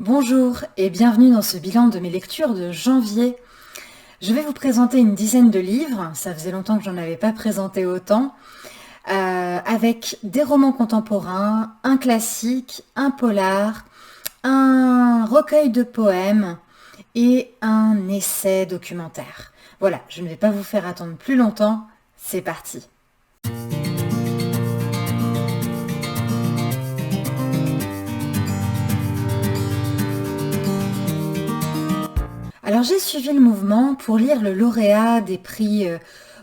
Bonjour et bienvenue dans ce bilan de mes lectures de janvier. Je vais vous présenter une dizaine de livres, ça faisait longtemps que j'en avais pas présenté autant, avec des romans contemporains, un classique, un polar, un recueil de poèmes et un essai documentaire. Voilà, je ne vais pas vous faire attendre plus longtemps, c'est parti. Alors j'ai suivi le mouvement pour lire le lauréat des prix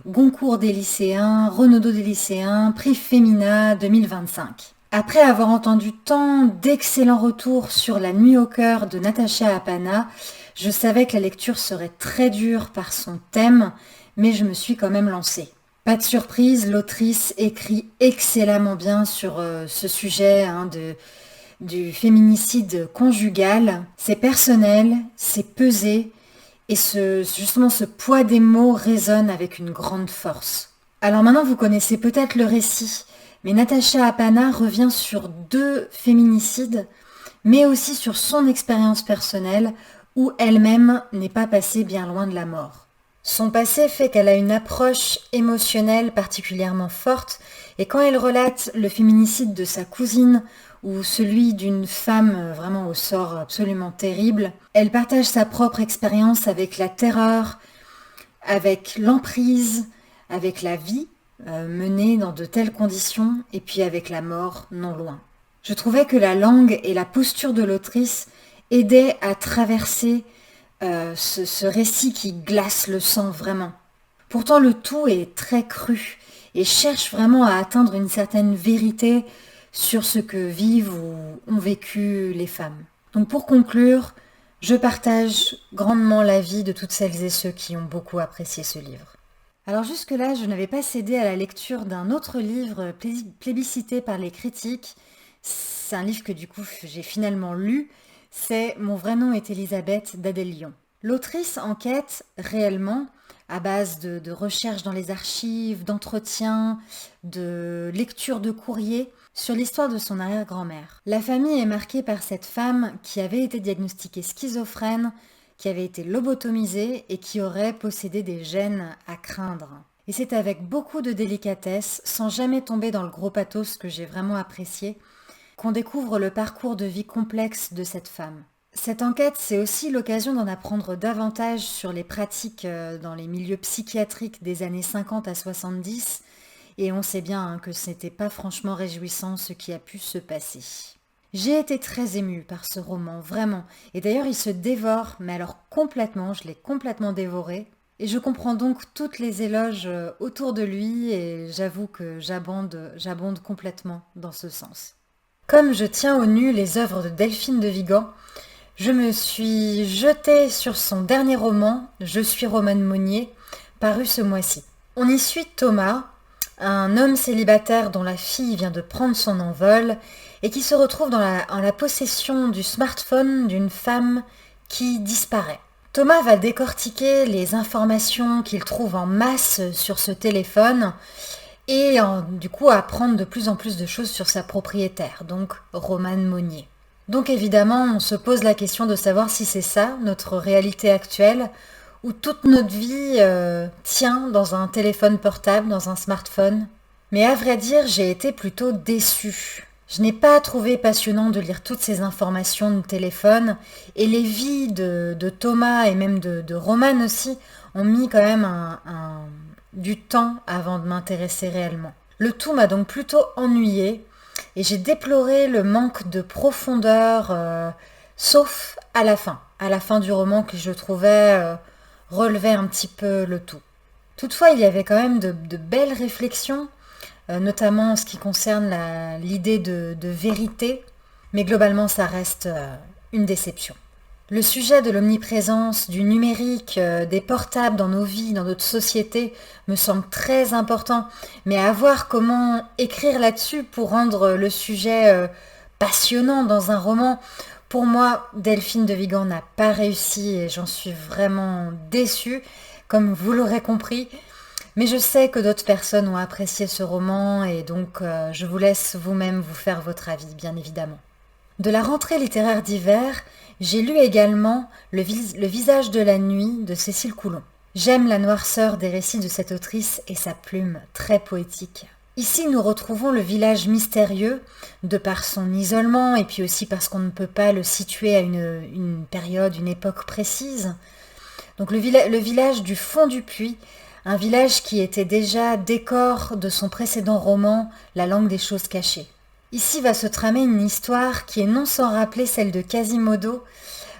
Goncourt des lycéens, Renaudot des lycéens, prix Femina 2025. Après avoir entendu tant d'excellents retours sur La nuit au cœur de Natacha Apana, je savais que la lecture serait très dure par son thème, mais je me suis quand même lancée. Pas de surprise, l'autrice écrit excellemment bien sur ce sujet du féminicide conjugal. C'est personnel, c'est pesé, et justement ce poids des mots résonne avec une grande force. Alors maintenant vous connaissez peut-être le récit, mais Natacha Apana revient sur 2 féminicides, mais aussi sur son expérience personnelle où elle-même n'est pas passée bien loin de la mort. Son passé fait qu'elle a une approche émotionnelle particulièrement forte, et quand elle relate le féminicide de sa cousine ou celui d'une femme vraiment au sort absolument terrible, elle partage sa propre expérience avec la terreur, avec l'emprise, avec la vie menée dans de telles conditions, et puis avec la mort non loin. Je trouvais que la langue et la posture de l'autrice aidaient à traverser ce récit qui glace le sang vraiment. Pourtant le tout est très cru et cherche vraiment à atteindre une certaine vérité sur ce que vivent ou ont vécu les femmes. Donc pour conclure, je partage grandement l'avis de toutes celles et ceux qui ont beaucoup apprécié ce livre. Alors jusque-là, je n'avais pas cédé à la lecture d'un autre livre plébiscité par les critiques. C'est un livre que du coup j'ai finalement lu. C'est Mon vrai nom est Elisabeth d'Adèle Lyon. L'autrice enquête réellement, à base de recherches dans les archives, d'entretiens, de lecture de courriers, sur l'histoire de son arrière-grand-mère. La famille est marquée par cette femme qui avait été diagnostiquée schizophrène, qui avait été lobotomisée et qui aurait possédé des gènes à craindre. Et c'est avec beaucoup de délicatesse, sans jamais tomber dans le gros pathos que j'ai vraiment apprécié, qu'on découvre le parcours de vie complexe de cette femme. Cette enquête, c'est aussi l'occasion d'en apprendre davantage sur les pratiques dans les milieux psychiatriques des années 50 à 70, et on sait bien que ce n'était pas franchement réjouissant ce qui a pu se passer. J'ai été très émue par ce roman, vraiment, et d'ailleurs il se dévore, mais alors complètement, je l'ai complètement dévoré, et je comprends donc toutes les éloges autour de lui, et j'avoue que j'abonde complètement dans ce sens. Comme je tiens au nu les œuvres de Delphine de Vigan, je me suis jetée sur son dernier roman, Je suis Romane Monnier, paru ce mois-ci. On y suit Thomas, un homme célibataire dont la fille vient de prendre son envol et qui se retrouve en la possession du smartphone d'une femme qui disparaît. Thomas va décortiquer les informations qu'il trouve en masse sur ce téléphone et du coup apprendre de plus en plus de choses sur sa propriétaire, donc Romane Monnier. Donc évidemment, on se pose la question de savoir si c'est ça, notre réalité actuelle, où toute notre vie tient dans un téléphone portable, dans un smartphone. Mais à vrai dire, j'ai été plutôt déçue. Je n'ai pas trouvé passionnant de lire toutes ces informations de téléphone, et les vies de Thomas et même de Romane aussi ont mis quand même du temps avant de m'intéresser réellement. Le tout m'a donc plutôt ennuyée, et j'ai déploré le manque de profondeur, sauf à la fin du roman que je trouvais relevait un petit peu le tout. Toutefois, il y avait quand même de belles réflexions, notamment en ce qui concerne l'idée de vérité, mais globalement ça reste une déception. Le sujet de l'omniprésence, du numérique, des portables dans nos vies, dans notre société, me semble très important. Mais à voir comment écrire là-dessus pour rendre le sujet passionnant dans un roman, pour moi, Delphine de Vigan n'a pas réussi et j'en suis vraiment déçue, comme vous l'aurez compris. Mais je sais que d'autres personnes ont apprécié ce roman et donc je vous laisse vous-même vous faire votre avis, bien évidemment. De la rentrée littéraire d'hiver, J'ai lu également Le visage de la nuit de Cécile Coulon. J'aime la noirceur des récits de cette autrice et sa plume très poétique. Ici, nous retrouvons le village mystérieux, de par son isolement et puis aussi parce qu'on ne peut pas le situer à une période, une époque précise. Donc le village du fond du puits, un village qui était déjà décor de son précédent roman La langue des choses cachées. Ici va se tramer une histoire qui est non sans rappeler celle de Quasimodo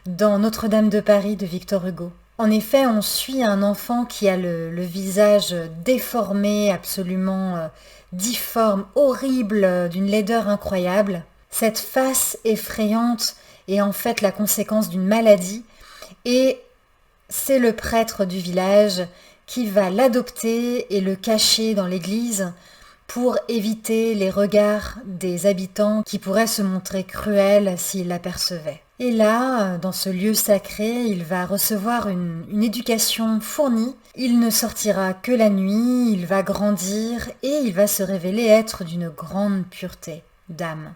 dans Notre-Dame de Paris de Victor Hugo. En effet, on suit un enfant qui a le visage déformé, absolument difforme, horrible, d'une laideur incroyable. Cette face effrayante est en fait la conséquence d'une maladie et c'est le prêtre du village qui va l'adopter et le cacher dans l'église pour éviter les regards des habitants qui pourraient se montrer cruels s'ils l'apercevaient. Et là, dans ce lieu sacré, il va recevoir une éducation fournie. Il ne sortira que la nuit, il va grandir et il va se révéler être d'une grande pureté d'âme.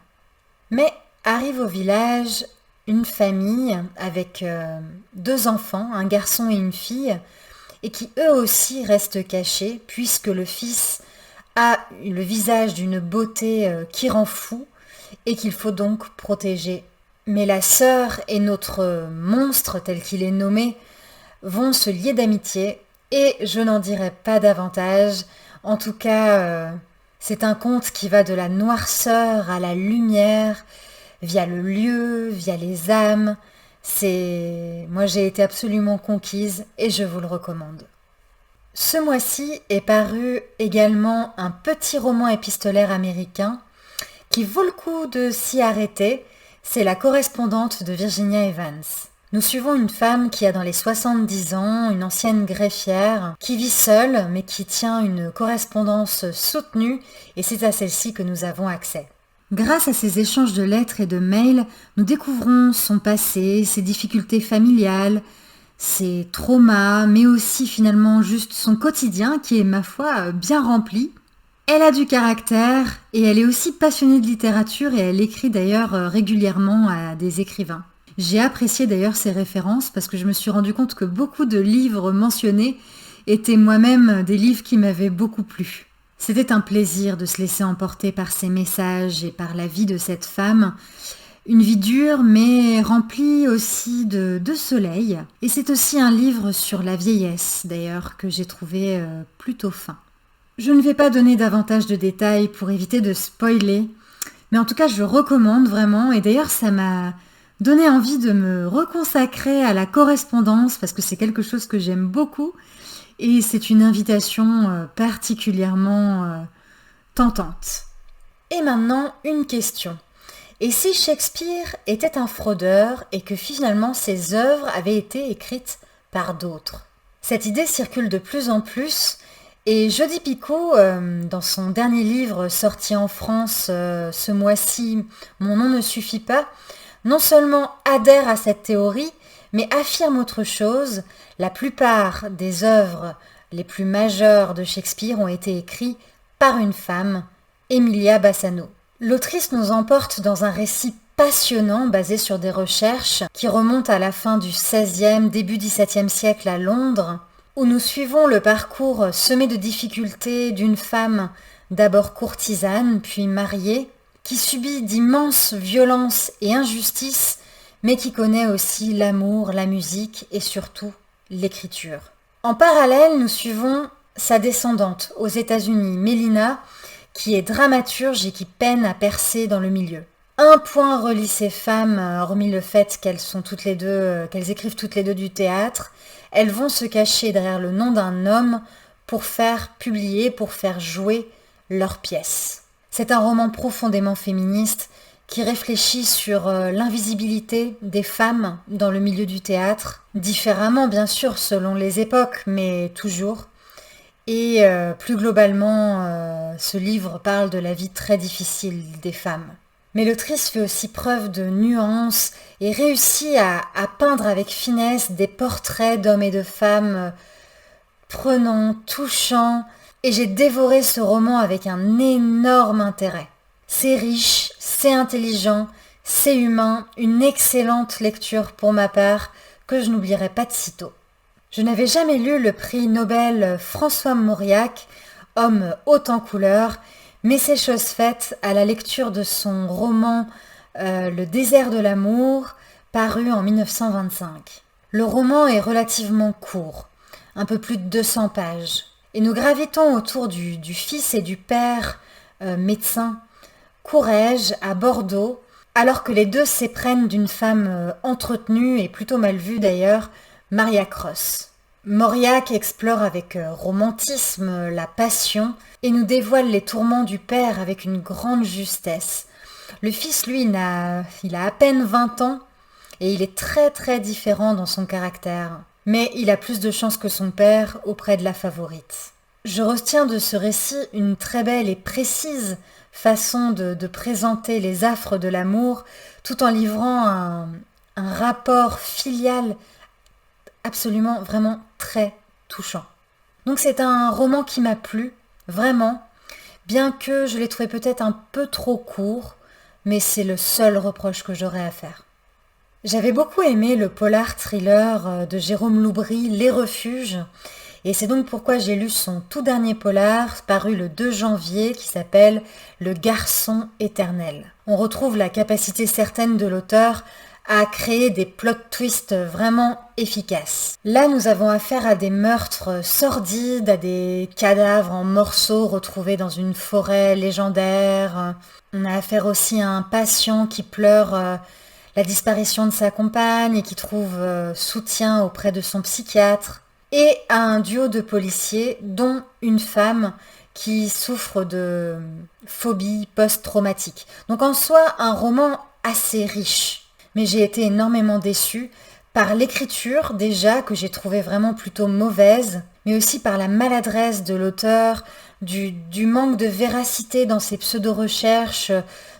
Mais arrive au village une famille avec 2 enfants, un garçon et une fille, et qui eux aussi restent cachés puisque le fils a le visage d'une beauté qui rend fou et qu'il faut donc protéger. Mais la sœur et notre monstre, tel qu'il est nommé, vont se lier d'amitié et je n'en dirai pas davantage. En tout cas, c'est un conte qui va de la noirceur à la lumière, via le lieu, via les âmes. Moi, j'ai été absolument conquise et je vous le recommande. Ce mois-ci est paru également un petit roman épistolaire américain qui vaut le coup de s'y arrêter. C'est La correspondante de Virginia Evans. Nous suivons une femme qui a dans les 70 ans, une ancienne greffière, qui vit seule mais qui tient une correspondance soutenue et c'est à celle-ci que nous avons accès. Grâce à ces échanges de lettres et de mails, nous découvrons son passé, ses difficultés familiales, ses traumas, mais aussi finalement juste son quotidien qui est, ma foi, bien rempli. Elle a du caractère et elle est aussi passionnée de littérature et elle écrit d'ailleurs régulièrement à des écrivains. J'ai apprécié d'ailleurs ses références parce que je me suis rendu compte que beaucoup de livres mentionnés étaient moi-même des livres qui m'avaient beaucoup plu. C'était un plaisir de se laisser emporter par ses messages et par la vie de cette femme. Une vie dure mais remplie aussi de soleil. Et c'est aussi un livre sur la vieillesse d'ailleurs que j'ai trouvé plutôt fin. Je ne vais pas donner davantage de détails pour éviter de spoiler, mais en tout cas je recommande vraiment et d'ailleurs ça m'a donné envie de me reconsacrer à la correspondance parce que c'est quelque chose que j'aime beaucoup et c'est une invitation particulièrement tentante. Et maintenant une question. Et si Shakespeare était un fraudeur et que finalement ses œuvres avaient été écrites par d'autres? Cette idée circule de plus en plus. Et Jodi Picoult, dans son dernier livre sorti en France ce mois-ci, Mon nom ne suffit pas, non seulement adhère à cette théorie, mais affirme autre chose. La plupart des œuvres les plus majeures de Shakespeare ont été écrites par une femme, Emilia Bassano. L'autrice nous emporte dans un récit passionnant basé sur des recherches qui remontent à la fin du XVIe, début XVIIe siècle à Londres, où nous suivons le parcours semé de difficultés d'une femme d'abord courtisane, puis mariée, qui subit d'immenses violences et injustices, mais qui connaît aussi l'amour, la musique et surtout l'écriture. En parallèle, nous suivons sa descendante aux États-Unis, Mélina, qui est dramaturge et qui peine à percer dans le milieu. Un point relie ces femmes, hormis le fait qu'elles écrivent toutes les deux du théâtre. Elles vont se cacher derrière le nom d'un homme pour faire publier, pour faire jouer leurs pièces. C'est un roman profondément féministe qui réfléchit sur l'invisibilité des femmes dans le milieu du théâtre, différemment bien sûr selon les époques, mais toujours. Et plus globalement, ce livre parle de la vie très difficile des femmes. Mais l'autrice fait aussi preuve de nuance et réussit à peindre avec finesse des portraits d'hommes et de femmes prenants, touchants. Et j'ai dévoré ce roman avec un énorme intérêt. C'est riche, c'est intelligent, C'est humain, une excellente lecture pour ma part, que je n'oublierai pas de sitôt. Je n'avais jamais lu le prix Nobel François Mauriac, homme haut en couleur, mais c'est chose faite à la lecture de son roman Le désert de l'amour, paru en 1925. Le roman est relativement court, un peu plus de 200 pages, et nous gravitons autour du fils et du père médecin Courrèges à Bordeaux, alors que les deux s'éprennent d'une femme entretenue et plutôt mal vue d'ailleurs, Maria Cross. Mauriac explore avec romantisme la passion et nous dévoile les tourments du père avec une grande justesse. Le fils, lui, il a à peine 20 ans et il est très très différent dans son caractère. Mais il a plus de chance que son père auprès de la favorite. Je retiens de ce récit une très belle et précise façon de présenter les affres de l'amour tout en livrant un rapport filial absolument vraiment très touchant. Donc c'est un roman qui m'a plu, vraiment, bien que je l'ai trouvé peut-être un peu trop court, mais c'est le seul reproche que j'aurais à faire. J'avais beaucoup aimé le polar thriller de Jérôme Loubry, Les Refuges, et c'est donc pourquoi j'ai lu son tout dernier polar, paru le 2 janvier, qui s'appelle Le garçon éternel. On retrouve la capacité certaine de l'auteur à créer des plot twists vraiment efficaces. Là, nous avons affaire à des meurtres sordides, à des cadavres en morceaux retrouvés dans une forêt légendaire. On a affaire aussi à un patient qui pleure la disparition de sa compagne et qui trouve soutien auprès de son psychiatre. Et à un duo de policiers, dont une femme qui souffre de phobie post-traumatique. Donc en soi, un roman assez riche. Mais j'ai été énormément déçue par l'écriture déjà, que j'ai trouvée vraiment plutôt mauvaise, mais aussi par la maladresse de l'auteur, du manque de véracité dans ses pseudo-recherches,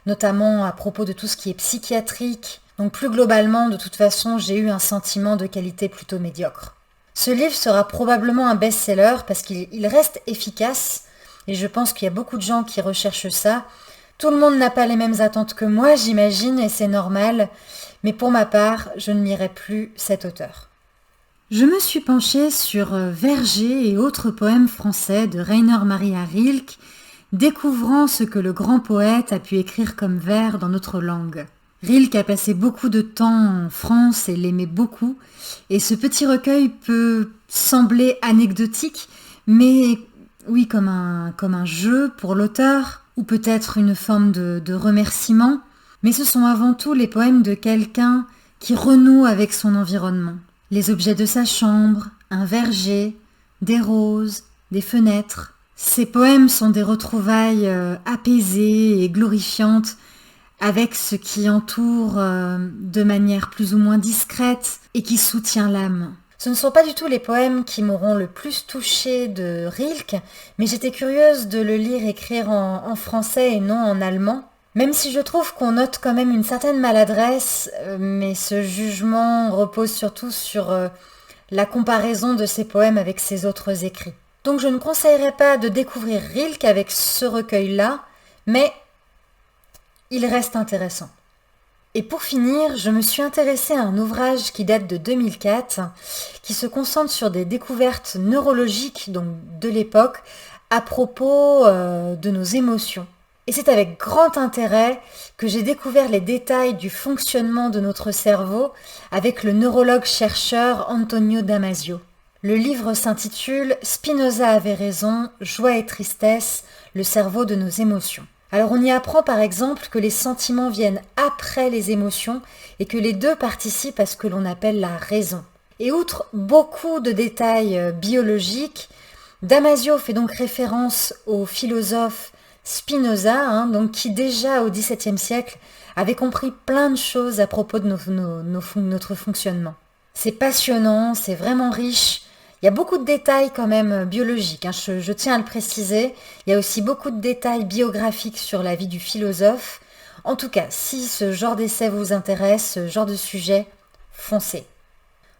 notamment à propos de tout ce qui est psychiatrique. Donc plus globalement, de toute façon, j'ai eu un sentiment de qualité plutôt médiocre. Ce livre sera probablement un best-seller parce qu'il reste efficace, et je pense qu'il y a beaucoup de gens qui recherchent ça. Tout le monde n'a pas les mêmes attentes que moi, j'imagine, et c'est normal, mais pour ma part, je ne lirai plus cet auteur. Je me suis penchée sur Verger et autres poèmes français de Rainer Maria Rilke, découvrant ce que le grand poète a pu écrire comme vers dans notre langue. Rilke a passé beaucoup de temps en France et l'aimait beaucoup, et ce petit recueil peut sembler anecdotique, mais oui, comme un jeu pour l'auteur, ou peut-être une forme de remerciement, mais ce sont avant tout les poèmes de quelqu'un qui renoue avec son environnement. Les objets de sa chambre, un verger, des roses, des fenêtres. Ces poèmes sont des retrouvailles apaisées et glorifiantes avec ce qui entoure de manière plus ou moins discrète et qui soutient l'âme. Ce ne sont pas du tout les poèmes qui m'auront le plus touchée de Rilke, mais j'étais curieuse de le lire écrire en français et non en allemand. Même si je trouve qu'on note quand même une certaine maladresse, mais ce jugement repose surtout sur la comparaison de ses poèmes avec ses autres écrits. Donc je ne conseillerais pas de découvrir Rilke avec ce recueil-là, mais il reste intéressant. Et pour finir, je me suis intéressée à un ouvrage qui date de 2004, qui se concentre sur des découvertes neurologiques donc de l'époque à propos de nos émotions. Et c'est avec grand intérêt que j'ai découvert les détails du fonctionnement de notre cerveau avec le neurologue-chercheur Antonio Damasio. Le livre s'intitule « Spinoza avait raison, joie et tristesse, le cerveau de nos émotions ». Alors on y apprend par exemple que les sentiments viennent après les émotions et que les deux participent à ce que l'on appelle la raison. Et outre beaucoup de détails biologiques, Damasio fait donc référence au philosophe Spinoza, donc qui déjà au XVIIe siècle avait compris plein de choses à propos de notre fonctionnement. C'est passionnant, c'est vraiment riche. Il y a beaucoup de détails quand même biologiques, je tiens à le préciser. Il y a aussi beaucoup de détails biographiques sur la vie du philosophe. En tout cas, si ce genre d'essai vous intéresse, ce genre de sujet, foncez.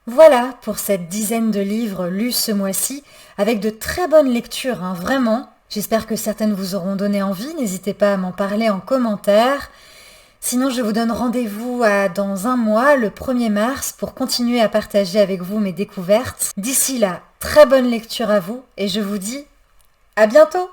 Voilà pour cette dizaine de livres lus ce mois-ci, avec de très bonnes lectures, vraiment. J'espère que certaines vous auront donné envie, n'hésitez pas à m'en parler en commentaire. Sinon, je vous donne rendez-vous dans un mois, le 1er mars, pour continuer à partager avec vous mes découvertes. D'ici là, très bonne lecture à vous et je vous dis à bientôt!